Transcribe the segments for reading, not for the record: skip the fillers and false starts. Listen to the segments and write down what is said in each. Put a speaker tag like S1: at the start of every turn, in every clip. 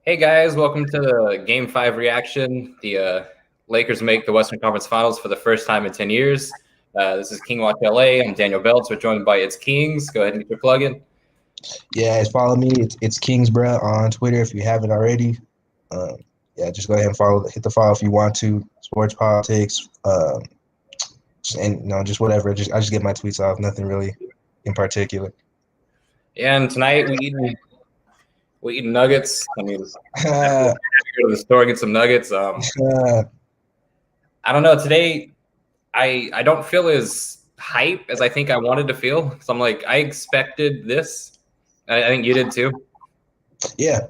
S1: Hey guys, welcome to the Game 5 reaction. The Lakers make the Western Conference Finals for the first time in 10 years. This is King Watch LA. I'm Daniel Beltz. We're joined by It's Kings. Go ahead and get your plug in.
S2: Yeah, guys, follow me. It's Kingsborough on Twitter if you haven't already. Um, yeah, just go ahead and hit the follow if you want to. Sports, politics, and just whatever. I just get my tweets off. Nothing really in particular.
S1: And tonight we eat nuggets. I mean, go to the store get some nuggets. I don't know. Today, I don't feel as hype as I think I wanted to feel. So I'm like, I expected this. I think you did too.
S2: Yeah.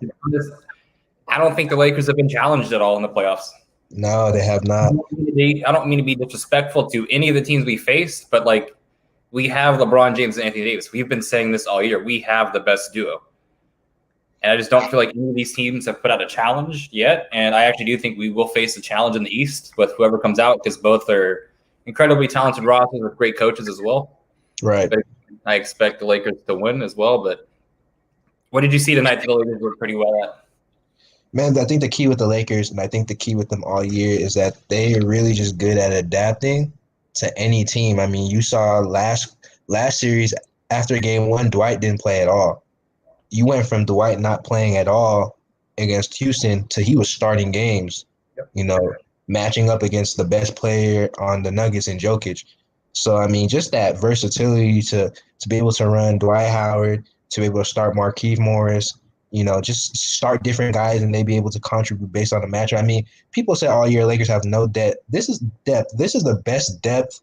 S1: I don't think the Lakers have been challenged at all in the playoffs.
S2: No, they have not.
S1: I don't mean to be disrespectful to any of the teams we faced, but like we have LeBron James and Anthony Davis. We've been saying this all year. We have the best duo. And I just don't feel like any of these teams have put out a challenge yet. And I actually do think we will face a challenge in the East with whoever comes out because both are incredibly talented rosters with great coaches as well.
S2: Right.
S1: But I expect the Lakers to win as well. But what did you see tonight that the Lakers were pretty well at?
S2: Man, I think the key with the Lakers, and I think the key with them all year, is that they are really just good at adapting to any team. I mean, you saw last series after game one, Dwight didn't play at all. You went from Dwight not playing at all against Houston to he was starting games, matching up against the best player on the Nuggets in Jokic. So, I mean, just that versatility to be able to run Dwight Howard, to be able to start Markieff Morris, just start different guys and they be able to contribute based on the matchup. I mean, people say all year Lakers have no depth. This is depth. This is the best depth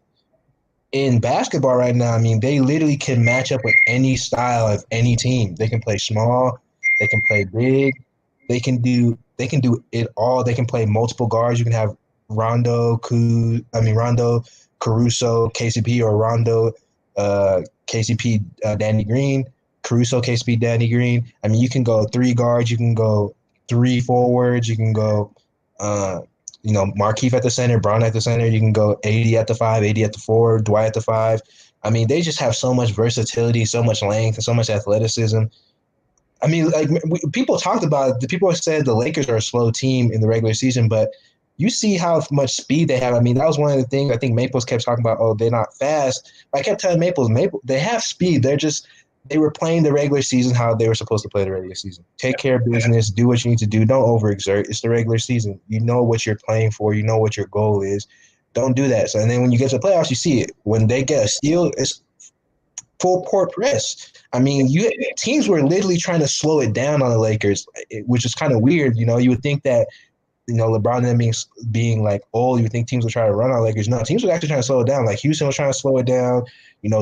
S2: in basketball right now. I mean, they literally can match up with any style of any team. They can play small, they can play big, they can do it all. They can play multiple guards. You can have Rondo, Caruso, KCP, or Rondo, KCP, Danny Green, Caruso, KCP, Danny Green. I mean, you can go three guards, you can go three forwards, you can go Markieff at the center, Brown at the center. You can go 80 at the 5, 80 at the 4, Dwight at the 5. I mean, they just have so much versatility, so much length, and so much athleticism. I mean, like people talked about it. People said the Lakers are a slow team in the regular season, but you see how much speed they have. I mean, that was one of the things I think Maples kept talking about. Oh, they're not fast. But I kept telling Maples, they have speed. They were playing the regular season how they were supposed to play the regular season. Take care of business, do what you need to do. Don't overexert. It's the regular season. You know what you're playing for. You know what your goal is. Don't do that. So, and then when you get to the playoffs, you see it. When they get a steal, it's full court press. I mean, teams were literally trying to slow it down on the Lakers, which is kind of weird. You would think that, LeBron and them being like old, you would think teams would try to run on Lakers. No, teams were actually trying to slow it down. Like Houston was trying to slow it down.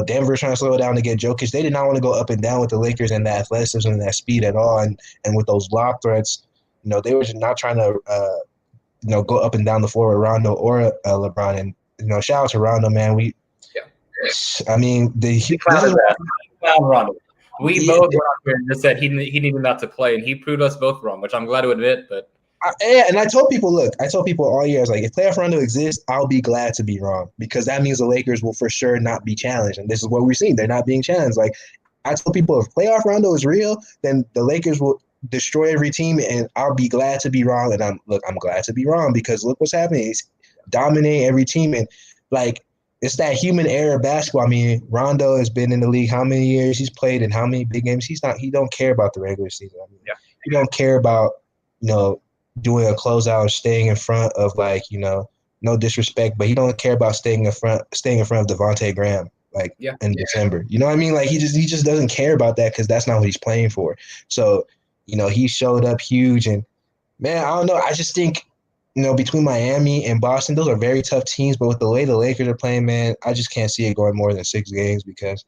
S2: Denver was trying to slow it down to get Jokic. They did not want to go up and down with the Lakers and that athleticism and that speed at all. And with those lob threats, they were just not trying to, go up and down the floor with Rondo or LeBron. And, shout out to Rondo, man. I mean,
S1: Rondo. We both were out there and just said he needed not to play, and he proved us both wrong, which I'm glad to admit. But
S2: and I told people all year, I was like, if playoff Rondo exists, I'll be glad to be wrong because that means the Lakers will for sure not be challenged. And this is what we're seeing. They're not being challenged. Like I told people, if playoff Rondo is real, then the Lakers will destroy every team and I'll be glad to be wrong. And I'm glad to be wrong because look what's happening. He's dominating every team. And like, it's that human error of basketball. I mean, Rondo has been in the league how many years? He's played in how many big games? He don't care about the regular season. I mean, he don't care about, doing a closeout, staying in front of no disrespect, but he don't care about staying in front of Devontae Graham in December. You know what I mean? Like he just doesn't care about that because that's not what he's playing for. So, he showed up huge and man, I don't know. I just think, between Miami and Boston, those are very tough teams, but with the way the Lakers are playing, man, I just can't see it going more than 6 games because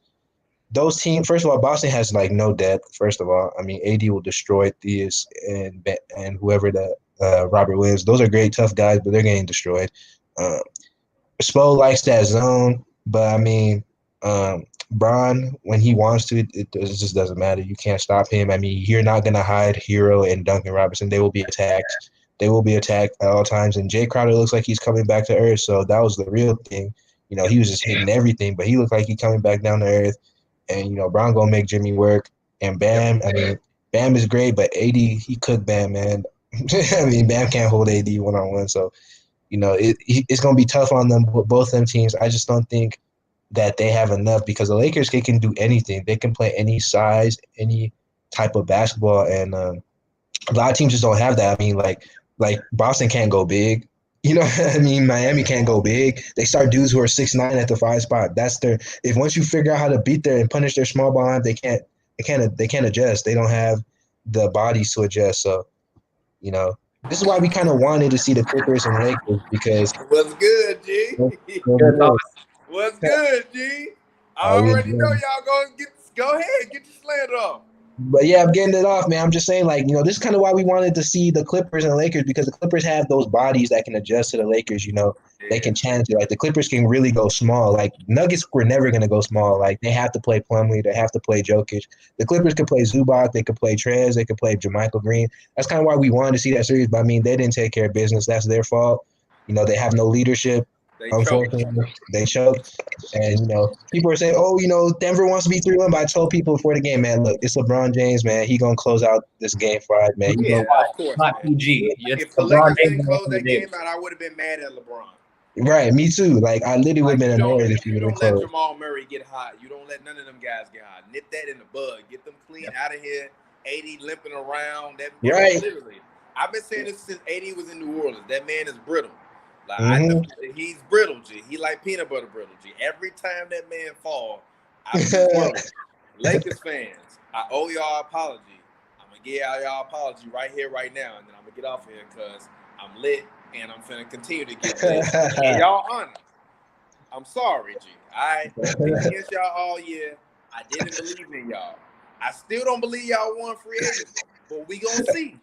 S2: those teams, first of all, Boston has no depth. First of all, I mean, AD will destroy Theus and whoever Robert Williams. Those are great, tough guys, but they're getting destroyed. Spo likes that zone, but I mean, Bron, when he wants to, it just doesn't matter. You can't stop him. I mean, you're not gonna hide Hero and Duncan Robinson. They will be attacked. They will be attacked at all times. And Jay Crowder looks like he's coming back to earth. So that was the real thing. He was just hitting everything, but he looked like he's coming back down to earth. And, Brown going to make Jimmy work. And Bam, I mean, Bam is great, but AD, he cooked Bam, man. I mean, Bam can't hold AD one-on-one, so it's going to be tough on them, both them teams. I just don't think that they have enough because the Lakers can do anything. They can play any size, any type of basketball, and a lot of teams just don't have that. I mean, like Boston can't go big. You know what I mean? Miami can't go big. They start dudes who are 6'9" at the 5 spot. That's their if once you figure out how to beat their and punish their small ball line, they can't adjust. They don't have the bodies to adjust. So, this is why we kind of wanted to see the Clippers and Lakers because
S3: What's good, G?
S1: Good, Thomas.
S3: What's good, G? I
S2: we
S3: already know
S2: good.
S3: y'all gonna go ahead, get your slander off.
S2: But yeah, I'm getting it off, man. I'm just saying, this is kind of why we wanted to see the Clippers and Lakers because the Clippers have those bodies that can adjust to the Lakers. They can challenge it. Like the Clippers can really go small. Like Nuggets were never going to go small. Like they have to play Plumlee, they have to play Jokic. The Clippers could play Zubac, they could play Trez, they could play JaMychal Green. That's kind of why we wanted to see that series. But I mean, they didn't take care of business. That's their fault. They have no leadership. Unfortunately, they choked. And, people are saying, Denver wants to be 3-1. But I told people before the game, man, look, it's LeBron James, man. He going to close out this game 5, man.
S3: Yeah, of course,
S1: not
S3: man.
S1: PG.
S3: If the Lakers didn't close that game out, I would have been mad at LeBron.
S2: Right, me too. Like, I literally would have been annoyed if he would have
S3: closed. You don't let
S2: closed.
S3: Jamal Murray get hot. You don't let none of them guys get hot. Nip that in the bud. Get them clean out of here. 80 limping around.
S2: Right.
S3: Literally. I've been saying this since 80 was in New Orleans. That man is brittle. Like I know he's brittle, G. He like peanut butter brittle, G. Every time that man fall, I Lakers fans, I owe y'all apology. I'm gonna give y'all apology right here, right now, and then I'm gonna get off here because I'm lit and I'm finna continue to get lit. And y'all honor. I'm sorry, G. I've been against y'all all year. I didn't believe in y'all. I still don't believe y'all won free agency, but we gonna see.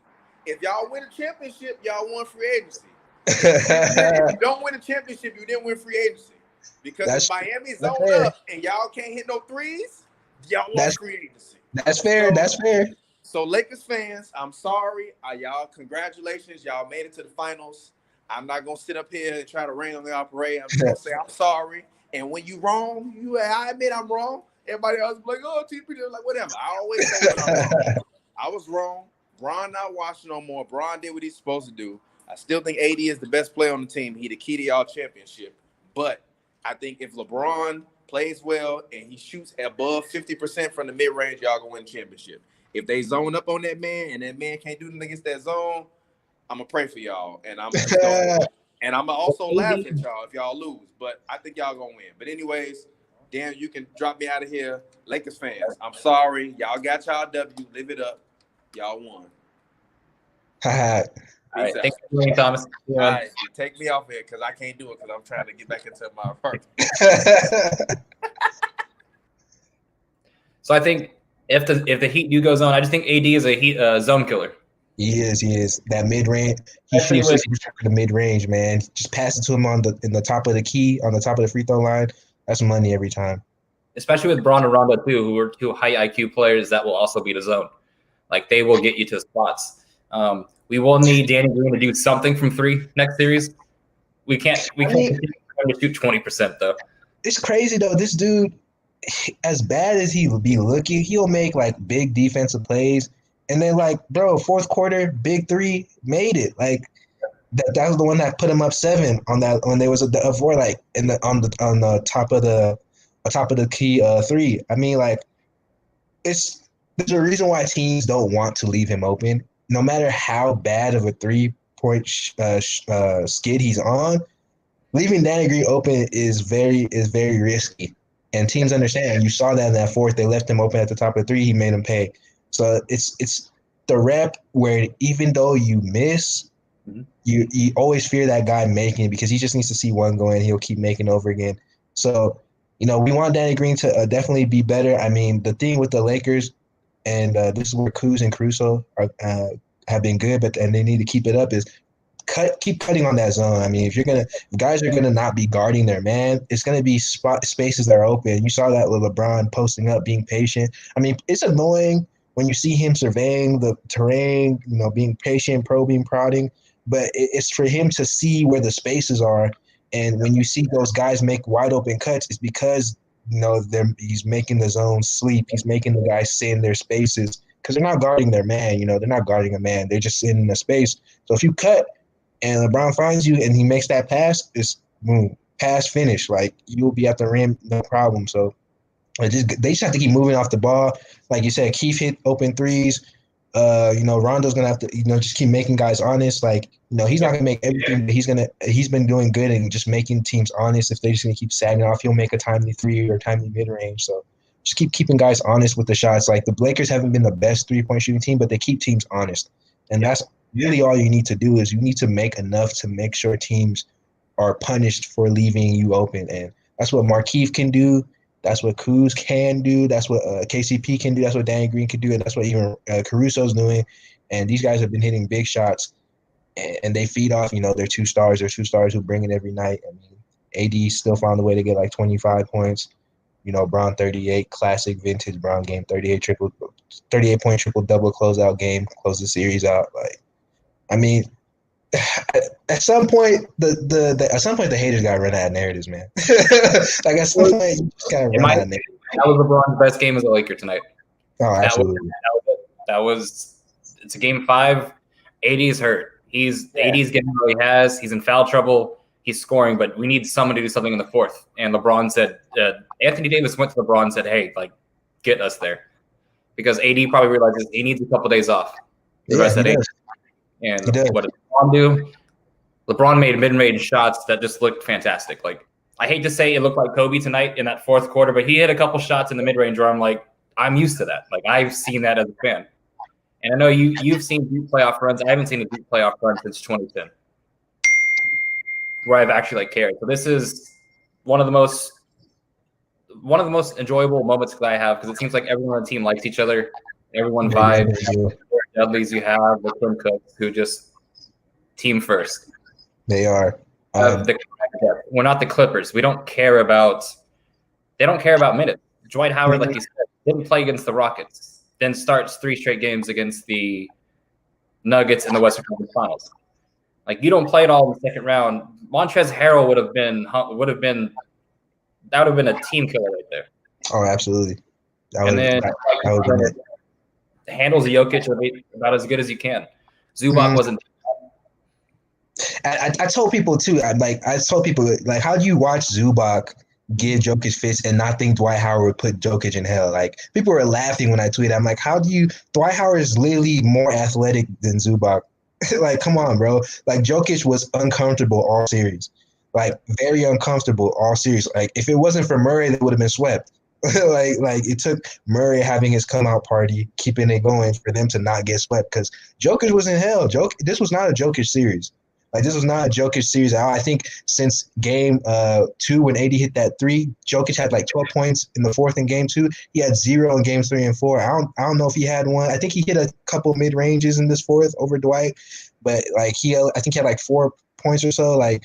S3: If y'all win a championship, y'all won free agency. If you don't win a championship, you didn't win free agency. Because if Miami's zoned up and y'all can't hit no threes, y'all lost free agency.
S2: That's fair. That's fair.
S3: So Lakers fans, I'm sorry. Y'all, congratulations. Y'all made it to the finals. I'm not going to sit up here and try to rain on y'all parade. I'm just going to say I'm sorry. And when you wrong, I admit I'm wrong. Everybody else be like, oh, TP, like, whatever. I always say when I'm wrong. I was wrong. Bron not watching no more. Bron did what he's supposed to do. I still think AD is the best player on the team. He the key to y'all championship. But I think if LeBron plays well and he shoots above 50% from the mid-range, y'all going to win the championship. If they zone up on that man and that man can't do nothing against that zone, I'm going to pray for y'all. And I'm going to also laugh at y'all if y'all lose. But I think y'all going to win. But anyways, Dan, you can drop me out of here. Lakers fans, I'm sorry. Y'all got y'all W. Live it up. Y'all won.
S1: All right, thanks for doing, Thomas.
S3: All right, take me off here because I can't do it because I'm trying to get back into my apartment.
S1: So I think if the Heat do go zone, I just think AD is a Heat zone killer.
S2: He is. That mid-range, he shoots 60% for the mid-range, man. Just pass it to him in the top of the key, on the top of the free throw line. That's money every time.
S1: Especially with Bron and Rondo, too, who are two high IQ players that will also be the zone. Like, they will get you to spots. We will need Danny Green to do something from 3 next series. We can't continue to shoot 20%, though.
S2: It's crazy, though. This dude, as bad as he will be looking, he'll make, like, big defensive plays. And then, like, bro, fourth quarter, big 3, made it. Like, that was the one that put him up 7 on that when there was a 4, like, on the top of the key 3. I mean, like, there's a reason why teams don't want to leave him open. No matter how bad of a 3-point skid he's on, leaving Danny Green open is very risky. And teams understand. You saw that in that fourth. They left him open at the top of 3. He made him pay. So it's the rep where even though you miss, you always fear that guy making it because he just needs to see one go in. He'll keep making over again. So, we want Danny Green to definitely be better. I mean, the thing with the Lakers, and this is where Kuz and Caruso have been good, and they need to keep it up, is keep cutting on that zone. I mean, if guys are gonna not be guarding their man, it's gonna be spaces that are open. You saw that with LeBron posting up, being patient. I mean, it's annoying when you see him surveying the terrain, being patient, probing, prodding, but it's for him to see where the spaces are. And when you see those guys make wide open cuts, it's because he's making the zone sleep. He's making the guys stay in their spaces because they're not guarding their man. You know, they're not guarding a man. They're just sitting in a space. So if you cut and LeBron finds you and he makes that pass, it's boom, pass finish. Like you'll be at the rim, no problem. So they just have to keep moving off the ball. Like you said, Keith hit open threes. Rondo's gonna have to, just keep making guys honest. Like, he's not gonna make everything, but he's been doing good and just making teams honest. If they're just gonna keep sagging off, he'll make a timely three or timely mid range. So just keeping guys honest with the shots. Like the Lakers haven't been the best 3-point shooting team, but they keep teams honest. And that's really all you need to do is you need to make enough to make sure teams are punished for leaving you open. And that's what Markieff can do. That's what Kuz can do. That's what KCP can do. That's what Danny Green can do. And that's what even Caruso's doing. And these guys have been hitting big shots. And they feed off, their two stars. They're two stars who bring it every night. I mean, AD still found a way to get like 25 points. Brown 38, classic vintage Brown game, 38-point triple-double closeout game, close the series out. Like, I mean, at some point, the haters gotta run out of narratives, man. Like at some point, you just gotta run out of narratives.
S1: That was LeBron's best game as a Laker tonight.
S2: Oh, absolutely.
S1: It's a game 5. AD's hurt. AD's getting what he has. He's in foul trouble. He's scoring, but we need someone to do something in the fourth. And LeBron said, Anthony Davis went to LeBron and said, hey, like, get us there. Because AD probably realizes he needs a couple days off. The rest of the day. And what did LeBron do? LeBron made mid-range shots that just looked fantastic. Like, I hate to say it looked like Kobe tonight in that fourth quarter, but he hit a couple shots in the mid-range where I'm like, I'm used to that. Like, I've seen that as a fan. And I know you've seen deep playoff runs. I haven't seen a deep playoff run since 2010 where I've actually cared. So this is one of the most enjoyable moments that I have because it seems like everyone on the team likes each other. Everyone vibes. The Dudleys you have, the Quinn Cooks, who just team first.
S2: They are.
S1: We're not the Clippers. They don't care about minutes. Dwight Howard, like you said, didn't play against the Rockets, then starts 3 straight games against the Nuggets in the Western Conference Finals. Like you don't play it all in the second round. Montrezl Harrell would have been a team killer right there.
S2: Oh, absolutely.
S1: Handles Jokic about as good as you can. Zubac wasn't.
S2: I told people too. How do you watch Zubac give Jokic fits and not think Dwight Howard would put Jokic in hell? Like people were laughing when I tweeted. I'm like, Dwight Howard is literally more athletic than Zubac. Like, come on, bro. Like Jokic was uncomfortable all series. Like very uncomfortable all series. Like if it wasn't for Murray, they would have been swept. like it took Murray having his come out party, keeping it going for them to not get swept because Jokic was in hell. This was not a Jokic series. Like this was not a Jokic series at all. I think since game 2 when AD hit that 3, Jokic had like 12 points in the fourth in game 2. He had 0 in games 3 and 4. I don't know if he had one. I think he hit a couple mid ranges in this fourth over Dwight, but like I think he had like 4 points or so. Like,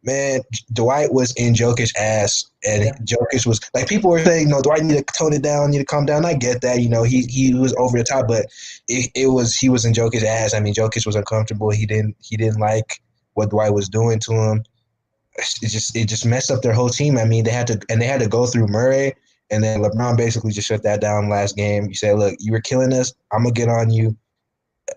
S2: man, Dwight was in Jokic's ass, and Jokic was like people were saying, Dwight need to tone it down, need to calm down. I get that, he was over the top, but he was in Jokic's ass. I mean, Jokic was uncomfortable. He didn't like what Dwight was doing to him. It just messed up their whole team. I mean, they had to go through Murray, and then LeBron basically just shut that down last game. You said, look, you were killing us. I'm gonna get on you.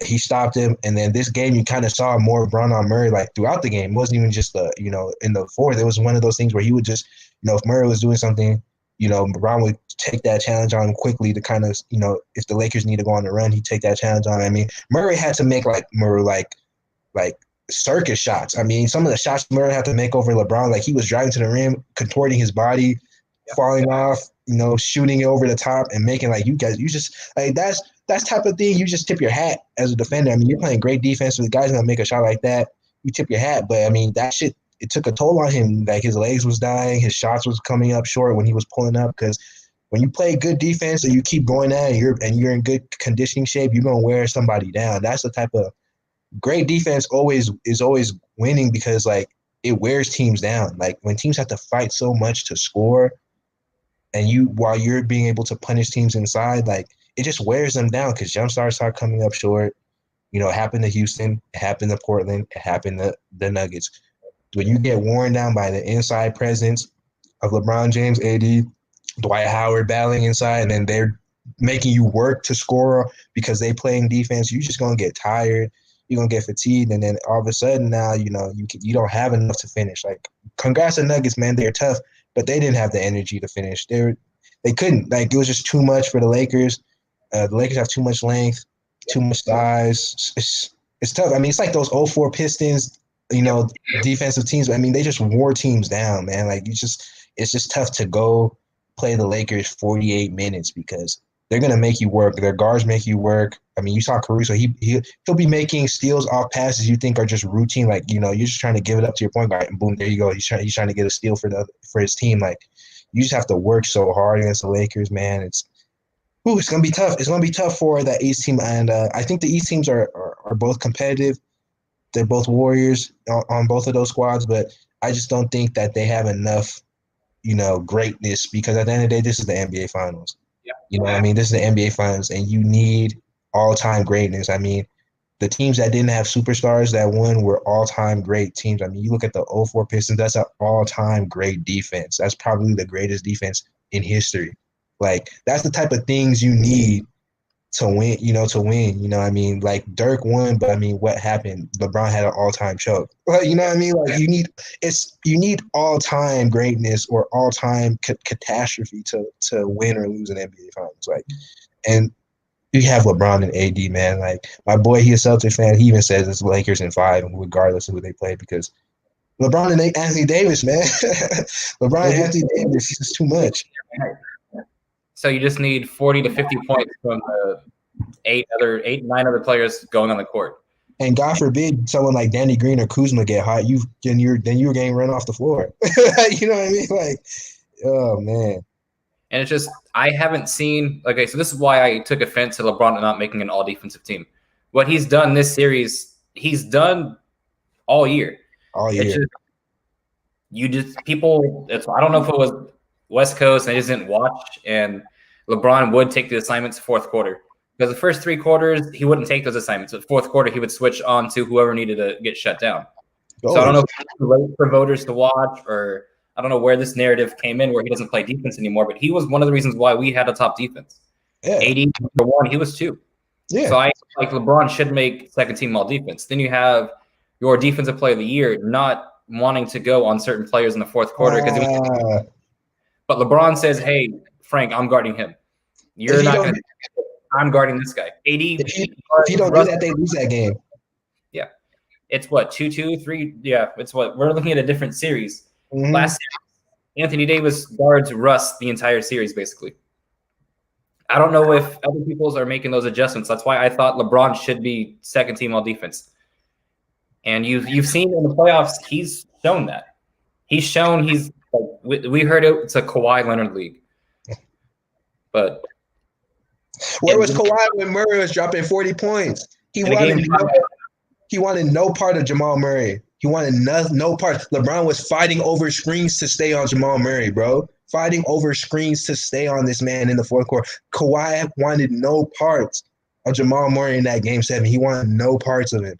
S2: He stopped him, and then this game you kind of saw more Bron on Murray like throughout the game. It wasn't even just in the fourth. It was one of those things where he would just if Murray was doing something, Bron would take that challenge on quickly to kind of if the Lakers need to go on the run, he'd take that challenge on. I mean, Murray had to make like circus shots. I mean, some of the shots Murray had to make over LeBron, like he was driving to the rim, contorting his body, falling off, shooting it over the top and making like you just like that's type of thing. You just tip your hat as a defender. I mean, you're playing great defense. So the guy's gonna make a shot like that. You tip your hat, but I mean that shit. It took a toll on him. Like his legs was dying, his shots was coming up short when he was pulling up. Because when you play good defense and you keep going at it, you're in good conditioning shape, you're gonna wear somebody down. That's the type of great defense is always winning because like it wears teams down. Like when teams have to fight so much to score, and while you're being able to punish teams inside, like it just wears them down because jump stars start coming up short. It happened to Houston, it happened to Portland, it happened to the Nuggets. When you get worn down by the inside presence of LeBron James, AD, Dwight Howard battling inside, and then making you work to score because they playing defense, you're just gonna get tired. You're gonna get fatigued, and then all of a sudden now you don't have enough to finish. Like, congrats to Nuggets, man. They're tough, but they didn't have the energy to finish. They couldn't. Like, it was just too much for the Lakers. The Lakers have too much length, too much size. It's tough. I mean, it's like those '04 Pistons, defensive teams. I mean, they just wore teams down, man. Like, it's just tough to go play the Lakers 48 minutes because they're gonna make you work. Their guards make you work. I mean, you saw Caruso. He'll be making steals off passes you think are just routine. Like, you're just trying to give it up to your point guard, and boom, there you go. He's trying to get a steal for his team. Like, you just have to work so hard against the Lakers, man. It's gonna be tough. It's gonna be tough for that East team, and I think the East teams are both competitive. They're both warriors on both of those squads, but I just don't think that they have enough, greatness, because at the end of the day, this is the NBA Finals.
S1: Yeah.
S2: You know what I mean? This is the NBA Finals, and you need all-time greatness. I mean, the teams that didn't have superstars that won were all-time great teams. I mean, you look at the '04 Pistons, that's an all-time great defense. That's probably the greatest defense in history. Like, that's the type of things you need to win, I mean, like, Dirk won, but I mean, what happened? LeBron had an all-time choke. You know what I mean? Like, you need all-time greatness or all-time catastrophe to win or lose an NBA Finals. Like, and you have LeBron and AD, man. Like, my boy, he's a Celtics fan. He even says it's Lakers in 5, regardless of who they play, because LeBron and Anthony Davis, man. LeBron and Anthony Davis is too much.
S1: So you just need 40 to 50 points from the 9 other players going on the court.
S2: And God forbid someone like Danny Green or Kuzma get hot, then you're getting run off the floor. You know what I mean? Like, oh man.
S1: And it's just, I haven't seen, okay, so this is why I took offense to LeBron not making an all-defensive team. What he's done this series, he's done all year.
S2: All year.
S1: It's just, I don't know if it was West Coast and they just didn't watch, and LeBron would take the assignments fourth quarter. Because the first 3 quarters, he wouldn't take those assignments. But fourth quarter, he would switch on to whoever needed to get shut down. So I don't know if it's late for voters to watch, or I don't know where this narrative came in where he doesn't play defense anymore, but he was one of the reasons why we had a top defense.
S2: Yeah.
S1: AD number 1, he was 2.
S2: Yeah.
S1: So I like LeBron should make second team all defense. Then you have your defensive player of the year not wanting to go on certain players in the fourth quarter because but LeBron says, "Hey, Frank, I'm guarding him. You're not going to. I'm guarding this guy." AD.
S2: If you don't do that, they lose that game.
S1: Yeah, it's what 2-2, 3. Yeah, it's what we're looking at a different series.
S2: Mm-hmm.
S1: Last series, Anthony Davis guards Russ the entire series, basically. I don't know if other people's are making those adjustments. That's why I thought LeBron should be second team all defense. And you've seen in the playoffs, he's shown that. He's shown he's. We heard it's a Kawhi Leonard league, but
S2: where was Kawhi when Murray was dropping 40 points? He wanted no part of Jamal Murray. He wanted no part. LeBron was fighting over screens to stay on Jamal Murray, bro. Fighting over screens to stay on this man in the fourth quarter. Kawhi wanted no parts of Jamal Murray in that Game 7. He wanted no parts of him.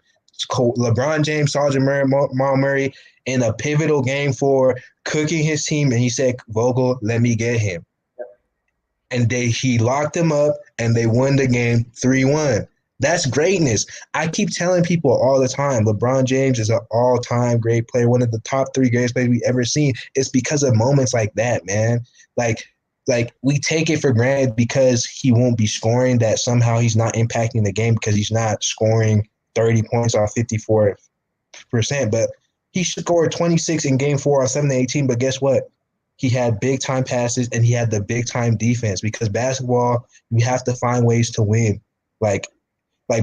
S2: LeBron James saw Jamal Murray in a pivotal Game 4, cooking his team, and he said, "Vogel, let me get him." And he locked him up, and they won the game 3-1. That's greatness. I keep telling people all the time, LeBron James is an all-time great player, one of the top 3 greatest players we've ever seen. It's because of moments like that, man. Like we take it for granted because he won't be scoring, that somehow he's not impacting the game because he's not scoring 30 points off 54%. But he scored 26 in Game 4 on 7-18, but guess what? He had big-time passes, and he had the big-time defense, because basketball, you have to find ways to win. Like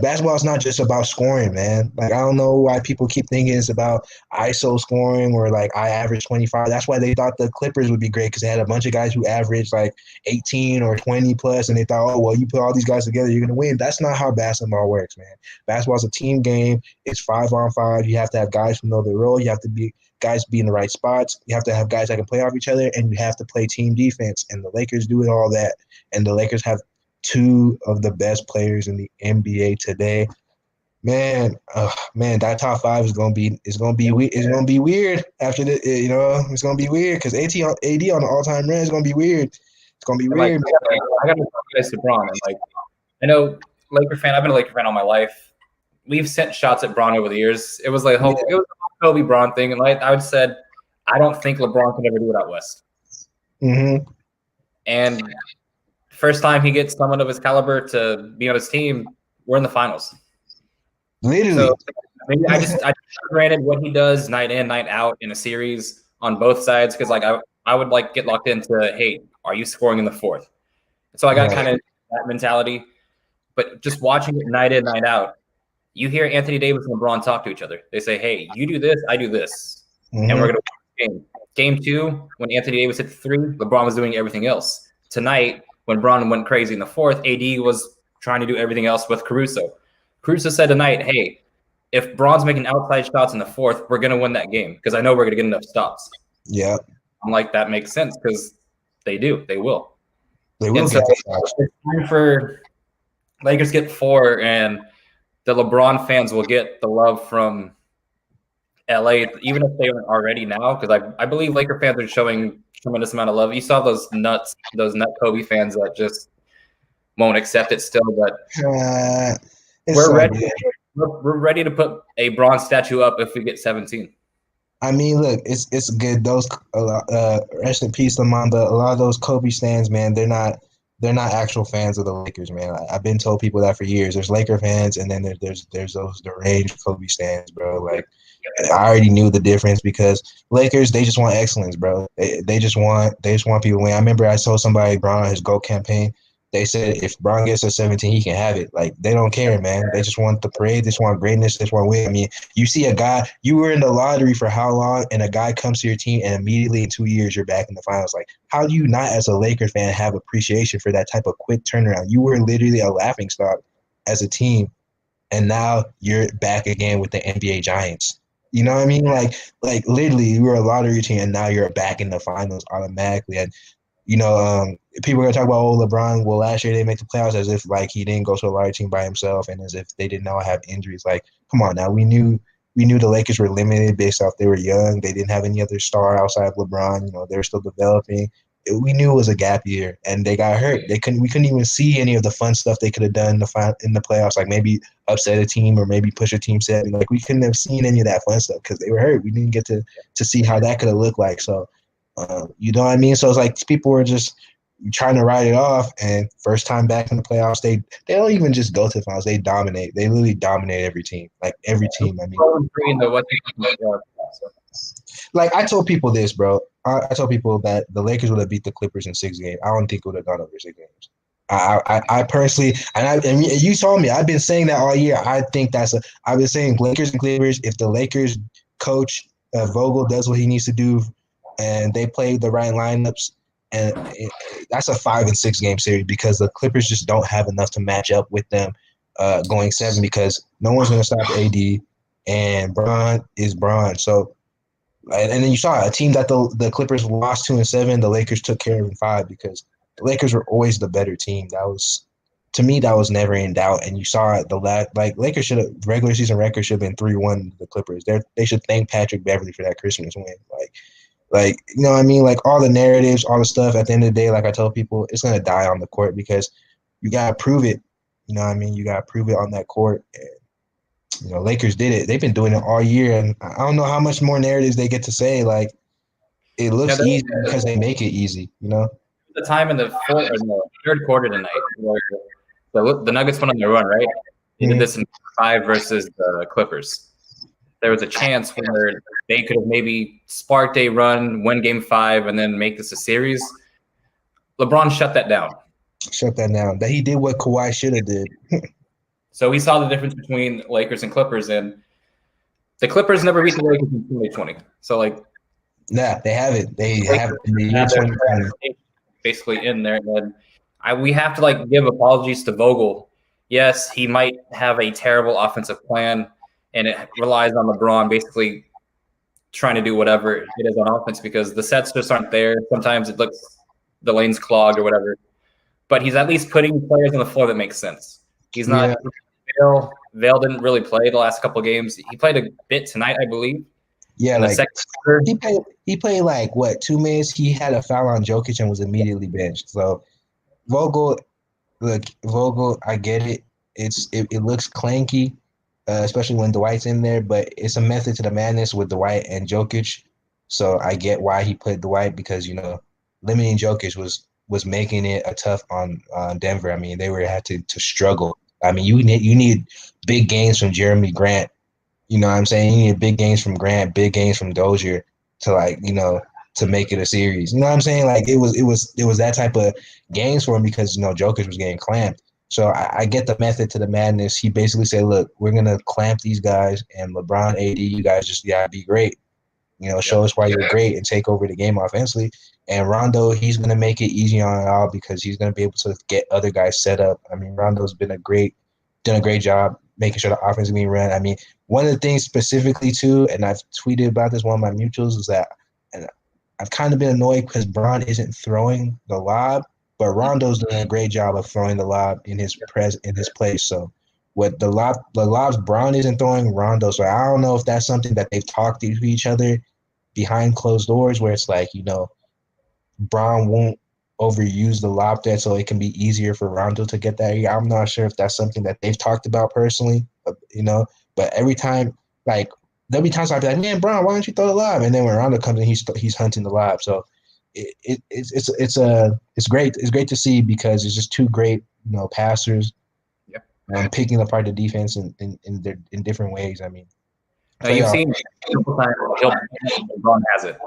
S2: basketball is not just about scoring, man. Like, I don't know why people keep thinking it's about ISO scoring or, like, I average 25. That's why they thought the Clippers would be great, because they had a bunch of guys who averaged, like, 18 or 20 plus, and they thought, oh, well, you put all these guys together, you're going to win. That's not how basketball works, man. Basketball is a team game. It's 5-on-5. You have to have guys who know their role. You have to be guys be in the right spots. You have to have guys that can play off each other, and you have to play team defense. And the Lakers do it all that. And the Lakers have 2 of the best players in the NBA today. Man, that top 5 is gonna be weird after the, it's gonna be weird because AD on the all-time run is gonna be weird. It's gonna be
S1: And like,
S2: weird.
S1: I got to guys to Bron, and like, I know Laker fan. I've been a Laker fan all my life. We've sent shots at Bron over the years. It was like it was a Kobe Bron thing, and like I would said, I don't think LeBron could ever do it out west.
S2: Mm-hmm.
S1: And first time he gets someone of his caliber to be on his team, we're in the finals.
S2: Literally.
S1: So maybe I just granted what he does night in, night out in a series on both sides, because like I would like get locked into, hey, are you scoring in the fourth? So I got kind of that mentality. But just watching it night in, night out, you hear Anthony Davis and LeBron talk to each other. They say, hey, you do this, I do this. And we're going to win the game. Game 2, when Anthony Davis hit the 3, LeBron was doing everything else. Tonight, when Bron went crazy in the fourth, AD was trying to do everything else with Caruso. Caruso said tonight, hey, if Bron's making outside shots in the fourth, we're going to win that game because I know we're going to get enough stops.
S2: Yeah.
S1: I'm like, that makes sense because they do. They will.
S2: They will
S1: get
S2: the stops.
S1: It's time for Lakers get 4, and the LeBron fans will get the love from LA, even if they aren't already now, because I believe Laker fans are showing tremendous amount of love. You saw those nut Kobe fans that just won't accept it still, but we're ready. We're ready to put a bronze statue up if we get 17.
S2: I mean, look, it's good. Those rest in peace, Lamanda. A lot of those Kobe stands, man, they're not actual fans of the Lakers, man. I've been told people that for years. There's Laker fans, and then there's those deranged Kobe stands, bro. Like, I already knew the difference because Lakers, they just want excellence, bro. They just want people to win. I remember I told somebody Bron his GOAT campaign. They said if Bron gets to 17, he can have it. Like, they don't care, man. They just want the parade. They just want greatness. They just want to win. I mean, you see a guy, you were in the lottery for how long, and a guy comes to your team, and immediately in 2 years, you're back in the finals. Like, how do you not, as a Laker fan, have appreciation for that type of quick turnaround? You were literally a laughingstock as a team, and now you're back again with the NBA Giants. You know what I mean? Like literally, you were a lottery team, and now you're back in the finals automatically. And you know, people are gonna talk about LeBron. Well, last year they made the playoffs as if like he didn't go to a lottery team by himself, and as if they didn't know have injuries. Like, come on now, we knew the Lakers were limited based off they were young. They didn't have any other star outside of LeBron. You know, they were still developing. We knew it was a gap year, and they got hurt. We couldn't even see any of the fun stuff they could have done in the playoffs, like maybe upset a team or maybe push a team set. Like, we couldn't have seen any of that fun stuff because they were hurt. We didn't get to see how that could have looked like. So, you know what I mean? So it's like people were just trying to write it off, and first time back in the playoffs, they don't even just go to the finals. They dominate. They literally dominate every team. Like, every team. I mean, like, I told people this, bro. I told people that the Lakers would have beat the Clippers in 6 games. I don't think it would have gone over 6 games. I personally, and you told me, I've been saying that all year. I think I've been saying Lakers and Clippers. If the Lakers coach Vogel does what he needs to do, and they play the right lineups, and that's a 5 and 6 game series because the Clippers just don't have enough to match up with them going 7 because no one's going to stop AD, and Bron is Bron. So. And then you saw a team that the Clippers lost 2 and 7. The Lakers took care of in 5 because the Lakers were always the better team. That was, to me, that was never in doubt. And you saw Lakers should have regular season record should have been 3-1 to the Clippers. They should thank Patrick Beverley for that Christmas win. Like you know what I mean? Like, all the narratives, all the stuff. At the end of the day, like I tell people, it's gonna die on the court because you gotta prove it. You know what I mean? You gotta prove it on that court. And, you know, Lakers did it. They've been doing it all year, and I don't know how much more narratives they get to say. Like, it looks easy because they make it easy, you know?
S1: The time in the third quarter tonight where the Nuggets went on their run, right? They did this in 5 versus the Clippers. There was a chance where they could have maybe sparked a run, win game 5, and then make this a series. LeBron shut that down.
S2: That he did what Kawhi should have did.
S1: So we saw the difference between Lakers and Clippers, and the Clippers never beat the Lakers in 2020. So, like,
S2: nah, they haven't. They haven't in the year 2020.
S1: Basically in there, and we have to like give apologies to Vogel. Yes, he might have a terrible offensive plan, and it relies on LeBron basically trying to do whatever it is on offense because the sets just aren't there. Sometimes it looks the lane's clogged or whatever, but he's at least putting players on the floor that makes sense. He's not. Yeah. Vail didn't really play the last couple of games. He played a bit tonight, I believe.
S2: Yeah,
S1: In the
S2: like
S1: second quarter,
S2: he played like what 2 minutes. He had a foul on Jokic and was immediately benched. So Vogel, look, Vogel, I get it. It looks clanky, especially when Dwight's in there, but it's a method to the madness with Dwight and Jokic. So I get why he put Dwight because limiting Jokic was making it a tough on Denver. I mean, they had to struggle. I mean, you need big games from Jeremy Grant. You know what I'm saying? You need big games from Grant, big games from Dozier to to make it a series. You know what I'm saying? Like it was that type of games for him because Jokic was getting clamped. So I get the method to the madness. He basically said, "Look, we're gonna clamp these guys, and LeBron, AD, you guys just gotta be great. Show us why you're great and take over the game offensively." And Rondo, he's gonna make it easy on y'all because he's gonna be able to get other guys set up. I mean, Rondo's done a great job making sure the offense is being run. I mean, one of the things specifically too, and I've tweeted about this, one of my mutuals, is that, and I've kind of been annoyed because Bron isn't throwing the lob, but Rondo's doing a great job of throwing the lob in his place. So what the lobs Bron isn't throwing, Rondo. So I don't know if that's something that they've talked to each other behind closed doors, where it's like Bron won't overuse the lob threat so it can be easier for Rondo to get that. I'm not sure if that's something that they've talked about personally, but every time, like, there'll be times I'll be like, man, Bron, why don't you throw the lob? And then when Rondo comes in, he's hunting the lob. So it's great. It's great to see because it's just two great, passers.
S1: Yep.
S2: Picking apart the defense in different ways. I mean,
S1: now you've seen a couple times Bron has it,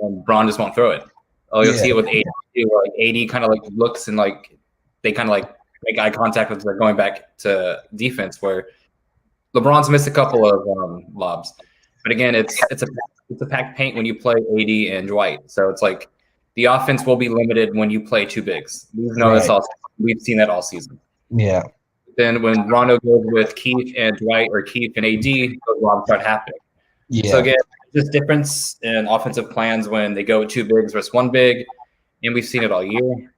S1: and Bron just won't throw it. Oh, you'll see it with AD too. Like AD kind of like looks and like they kind of like make eye contact with they're going back to defense. Where LeBron's missed a couple of lobs, but again, it's a packed paint when you play AD and Dwight. So it's like the offense will be limited when you play two bigs. We've seen that all season.
S2: Yeah.
S1: Then when Rondo goes with Keith and Dwight or Keith and AD, those lobs start happening.
S2: Yeah.
S1: So again, there's difference in offensive plans when they go with two bigs versus one big, and we've seen it all year.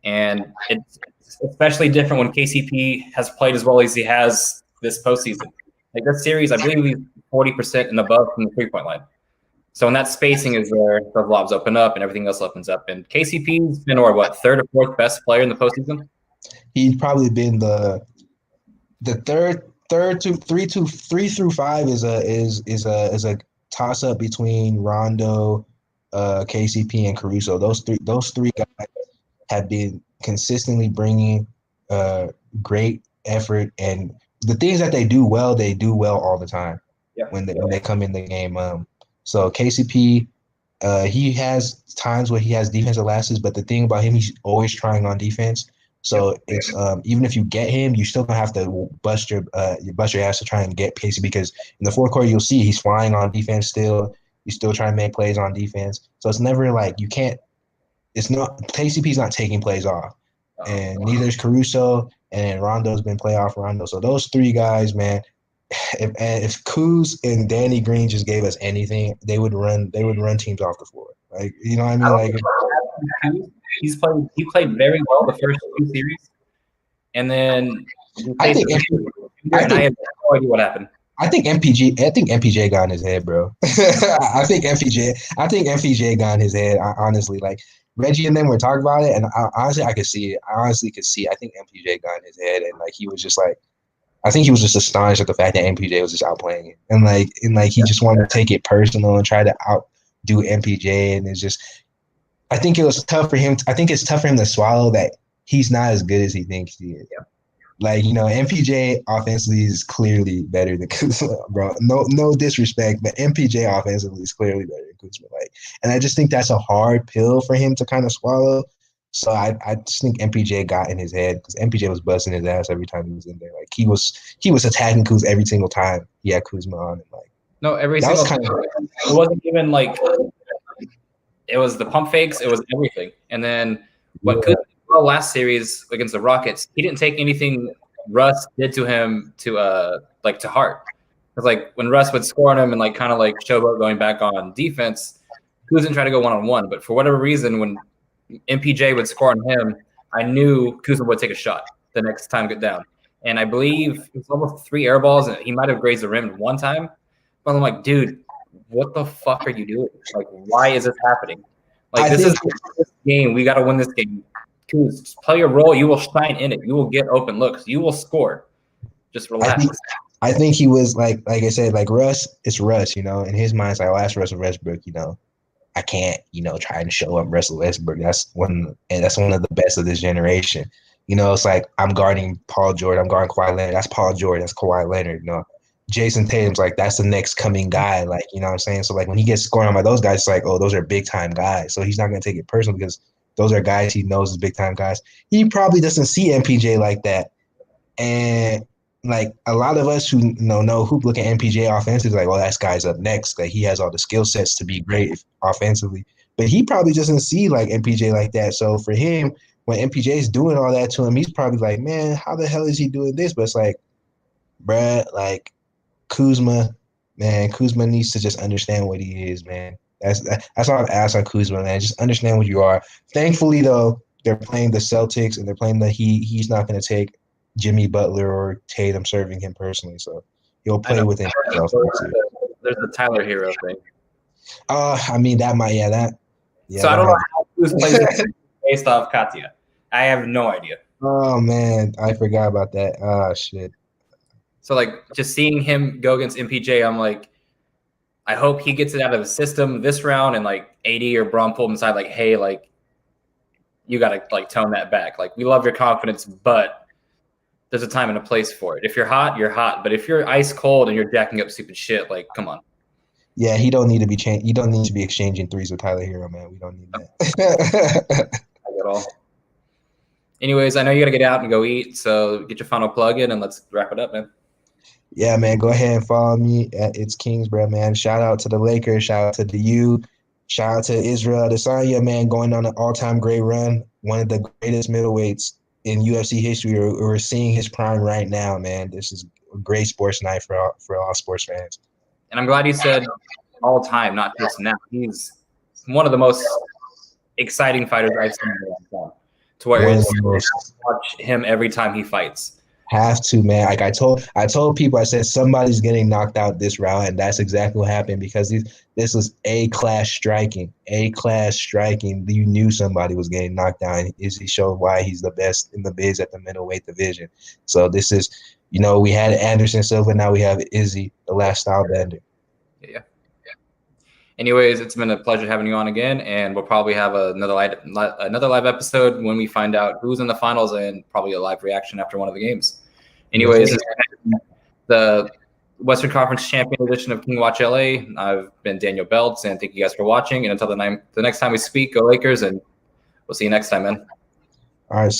S1: And it's especially different when KCP has played as well as he has this postseason. Like this series, I believe he's 40% and above from the three-point line. So when that spacing is there, the lobs open up and everything else opens up. And KCP's been third or fourth best player in the postseason?
S2: He's probably been the third to 3 through 5 is a toss up between Rondo, KCP, and Caruso. Those three guys have been consistently bringing great effort, and the things that they do well all the time.
S1: Yep.
S2: When they come in the game. So KCP, he has times where he has defensive lapses, but the thing about him, he's always trying on defense. So it's even if you get him, you still gonna have to bust your ass to try and get Casey, because in the fourth quarter you'll see he's flying on defense still. He's still trying to make plays on defense. So it's never like you can't. It's not KCP's not taking plays off, and neither is Caruso, and Rondo's been playoff Rondo. So those three guys, man. If Kuz and Danny Green just gave us anything, they would run teams off the floor. Like, you know what I mean? Like
S1: he played very well the first two series, and then
S2: I have
S1: no idea what happened.
S2: I think MPJ got in his head, bro. I think MPJ got in his head. Honestly, like Reggie and them were talking about it, and honestly, I could see it. I honestly could see. I think MPJ got in his head, and like he was just like. I think he was just astonished at the fact that MPJ was just outplaying it, and he just wanted to take it personal and try to outdo MPJ, and it's just. I think it was tough for him. I think it's tough for him to swallow that he's not as good as he thinks he is.
S1: Yeah.
S2: Like, MPJ offensively is clearly better than Kuzma, bro. No disrespect, but MPJ offensively is clearly better than Kuzma. Like, and I just think that's a hard pill for him to kind of swallow. So I just think MPJ got in his head because MPJ was busting his ass every time he was in there. Like he was attacking Kuz every single time he had Kuzma on. And like
S1: no, every single time. It wasn't even like it was the pump fakes. It was everything. And then what Kuzma last series against the Rockets, he didn't take anything Russ did to him to heart. Because like when Russ would score on him and like kind of like showboat going back on defense, Kuz didn't try to go 1-on-1. But for whatever reason, when MPJ would score on him, I knew Kuzma would take a shot the next time get down. And I believe it was almost 3 air balls, and he might have grazed the rim one time. But I'm like, dude, what the fuck are you doing? Like, why is this happening? Like,
S2: I
S1: this is
S2: think-
S1: this game. We got to win this game. Kuz, just play your role. You will shine in it. You will get open looks. You will score. Just relax.
S2: I think he was like I said, like Russ, it's Russ, you know. In his mind, it's like, oh, that's Russell Westbrook, you know. I can't, you know, try and show up Russell Westbrook. That's one of the best of this generation. You know, it's like I'm guarding Paul George, I'm guarding Kawhi Leonard. That's Paul George, that's Kawhi Leonard, you know. Jason Tatum's like, that's the next coming guy, like, you know what I'm saying? So like when he gets scored on by those guys, it's like, oh, those are big time guys. So he's not gonna take it personal because those are guys he knows is big time guys. He probably doesn't see MPJ like that. And like a lot of us who know hoop look at MPJ offensively, like, well, that guy's up next. Like he has all the skill sets to be great offensively, but he probably doesn't see like MPJ like that. So for him, when MPJ is doing all that to him, he's probably like, man, how the hell is he doing this? But it's like, bruh, like Kuzma needs to just understand what he is, man. That's all I've asked on Kuzma, man. Just understand what you are. Thankfully, though, they're playing the Celtics and they're playing the Heat. He's not going to take Jimmy Butler or Tatum serving him personally, so he'll play within himself.
S1: There's the Tyler Hero thing.
S2: I mean that might,
S1: So I don't know how Kuz plays based off Katya. I have no idea.
S2: Oh man, I forgot about that. Oh shit.
S1: So like just seeing him go against MPJ, I'm like, I hope he gets it out of his system this round, and like AD or Bron pull him aside, like, hey, like you gotta like tone that back. Like we love your confidence, but there's a time and a place for it. If you're hot, you're hot. But if you're ice cold and you're jacking up stupid shit, like, come on.
S2: Yeah, he don't need to be You don't need to be exchanging threes with Tyler Hero, man. We don't need that.
S1: Not at all. Anyways, I know you got to get out and go eat, so get your final plug in and let's wrap it up, man.
S2: Yeah, man. Go ahead and follow me at It's Kingsborough, man. Shout out to the Lakers. Shout out to the U. Shout out to Israel Adesanya, man, going on an all-time great run. One of the greatest middleweights in UFC history. We're seeing his prime right now, man. This is a great sports night for all sports fans.
S1: And I'm glad you said all time, not just now. He's one of the most exciting fighters I've seen in a long time. To where it's watch him every time he fights.
S2: Have to, man. Like I told people, I said somebody's getting knocked out this round, and that's exactly what happened because this was A-class striking. A-class striking. You knew somebody was getting knocked out, and Izzy showed why he's the best in the biz at the middleweight division. So this is, you know, we had Anderson Silva, now we have Izzy, the last style bender.
S1: Yeah. Anyways, it's been a pleasure having you on again, and we'll probably have another live episode when we find out who's in the finals and probably a live reaction after one of the games. Anyways, this has been the Western Conference Champion edition of King Watch LA. I've been Daniel Beltz, and thank you guys for watching. And until the next time we speak, go Lakers, and we'll see you next time, man.
S2: All right.